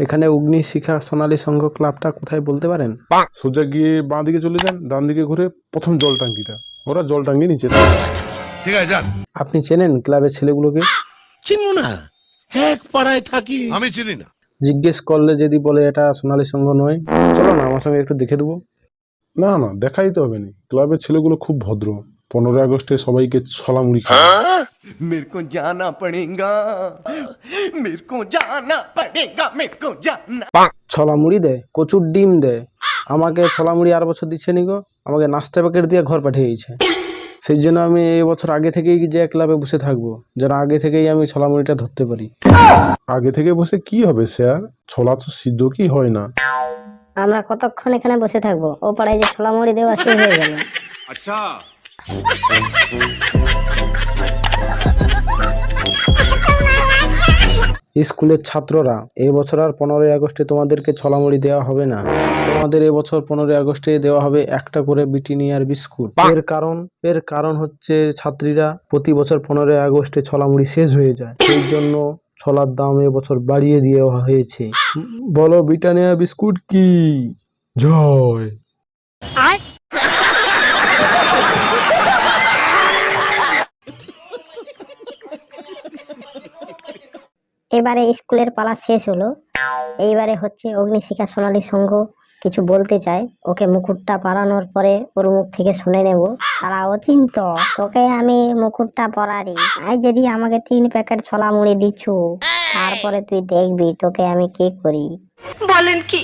এখানে অগ্নিশিখা সোনালী সংঘ ক্লাবটা কোথায় বলতে পারেন? সোজা গিয়ে বাঁ দিকে চলে যান, ডান দিকে ঘুরে প্রথম জল টাঙ্কিটা, ওরা জল টাঙ্কি নিচে। ঠিক আছে যান। আপনি চেনেন ক্লাবের ছেলেগুলোকে? চিনবো না, এক পাড়ায় থাকি। আমি চিনি না। জিজ্ঞেস করলে যদি বলে এটা সোনালী সংঘ নয়, চলো না আমার সঙ্গে একটু দেখে দেবো। না না, দেখাই তো হবে না, ক্লাবের ছেলেগুলো খুব ভদ্র। 15 আগস্টে সবাইকে ছলামুড়ি খায়। मेरे को जाना पड़ेगा, मेरे को जाना पड़ेगा, मेरे को जाना। ছলা মুড়ি দেয়, কচুর ডিম দেয়। আমাকে ছলা মুড়ি আর বছর দিচ্ছে নি গো, আমাকে নাস্তা প্যাকেট দিয়ে ঘর পাঠিয়ে দিয়েছে। সেই জন্য আমি এই বছর আগে থেকেই যে ক্লাবে বসে থাকবো, যেন আগে থেকেই আমি ছলা মুড়িটা ধরতে পারি। আগে থেকে বসে কি হবে স্যার, ছোলা তো সিদ্ধ কি হয় না। আমরা কতক্ষণ এখানে বসে থাকবো? ও পাড়ায় যে ছোলা মুড়ি দেওয়া শেষ হয়ে গেল। আচ্ছা স্কুলের ছাত্ররা, এই বছর আর 15ই আগস্টে তোমাদেরকে ছলামুড়ি দেওয়া হবে না। তোমাদের এবছর 15ই আগস্টে দেওয়া হবে একটা করে ব্রিটানিয়ার বিস্কুট। এর কারণ হচ্ছে ছাত্রীরা প্রতি বছর 15ই আগস্টে ছলামুড়ি শেষ হয়ে যায়, সেই জন্য ছলার দাম এবছর বাড়িয়ে দেওয়া হয়েছে। বলো ব্রিটানিয়া বিস্কুট কি? জয়। এবারে স্কুলের পালা শেষ হলো, এইবারে হচ্ছে অগ্নিশিখা সোনালী সংঘ কিছু বলতে চায়। ওকে মুকুটটা পরানোর পরে ওর মুখ থেকে শুনে নেব। শালা অচিন্ত, তোকে আমি মুকুটটা পরারি, আই যদি আমাকে 3 প্যাকেট ছোলা মুড়ি দিচ্ছু, তারপরে তুই দেখবি তোকে আমি কি করি।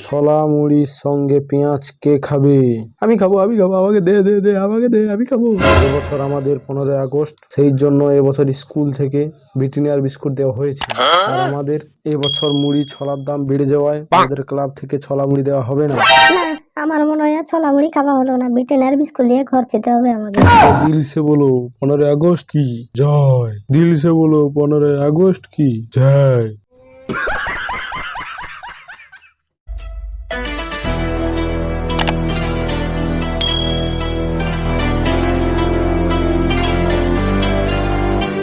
ছোলা মুড়ির সঙ্গে পেঁয়াজ কে খাবে? আমি খাবো, আমাকে দে, আমি খাবো। এবছর আমাদের 15ই আগস্ট, সেই জন্য এবছর স্কুল থেকে ব্রিটানিয়ার বিস্কুট দেওয়া হয়েছে। আর আমাদের এবছর মুড়ি ছোলার দাম বেড়ে যাওয়ায় আমাদের ক্লাব থেকে ছোলা মুড়ি দেওয়া হবে না। না, আমার মনে হয় আর ছোলা মুড়ি খাওয়া হলো না, ব্রিটেনের বিস্কুট দিয়ে ঘর যেতে হবে আমাকে। দিল সে বলো 15ই আগস্ট কি জয়, দিল সে বলো 15ই আগস্ট কি জয়।